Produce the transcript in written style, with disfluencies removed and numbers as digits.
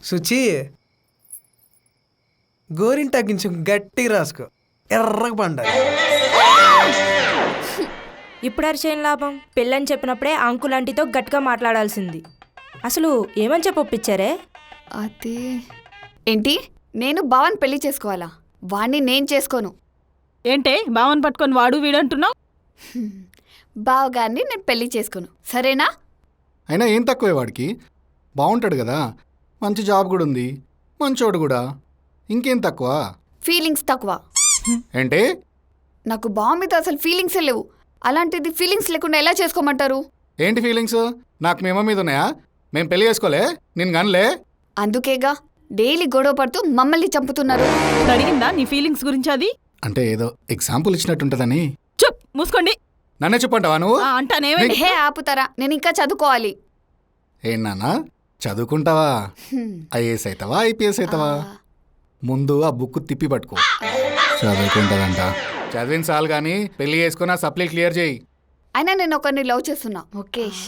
శుచి గోరింటాకు కొంచెం గట్టి రాసుకో, ఎర్రగా పండాలి. ఇప్పుడు అరిచేయం లాభం, పెళ్ళని చెప్పినప్పుడే అంకుల్ ఆంటీతో గట్టిగా మాట్లాడాల్సింది. అసలు ఏమని చెప్పి ఒప్పించారే? అదే ఏంటి, నేను బావని పెళ్లి చేసుకోవాలా? వాణ్ణి నేను చేసుకోను. ఏంటే బావని పట్టుకొని వాడు వీడంటున్నావు? బావగారిని నేను పెళ్లి చేసుకోను, సరేనా? అయినా ఏం తక్కువే వాడికి, బాగుంటాడు కదా, మంచి జాబ్ కూడా ఉంది, మంచోడు కూడా, ఇంకేం తక్కువ? ఫీలింగ్స్ తక్కువ. ఏంటి? నాకు బావ మీద అసలు ఫీలింగ్సే లేవు. అలాంటిది ఫీలింగ్స్ లేకుండా ఎలా చేసుకోమంటారు? ఏంటి ఫీలింగ్స్? నాకు మేమ మీద ఉన్నాయా? మేము పెళ్లి చేసుకోలే, నేను గనలే. అందుకేగా డైలీ గొడవ పడుతూ మమ్మల్ని చంపుతున్నారు. అడిగిందా నీ ఫీలింగ్స్ గురించి? అది అంటే ఏదో ఎగ్జాంపుల్ ఇచ్చినట్టుంటదని. చెప్ మూసుకోండి. నన్నే చెప్పంటావా నువ్వు? అంటానేమైంది? హే ఆపుతారా, నేను ఇంకా చదువుకోవాలి. ఏం నాన్న చదువుకుంటావా? ఐఏఎస్ అవుతావా, ఐపీఎస్ అవుతావా? ముందు ఆ బుక్ తిప్పి పట్టుకో, చదువుకుంటుందంట. చదివిన చాలు కానీ పెళ్లి చేసుకుని ఆ సప్లీ క్లియర్ చేయి. అయినా నేను ఒకరిని లవ్ చేస్తున్నా. ముఖేష్.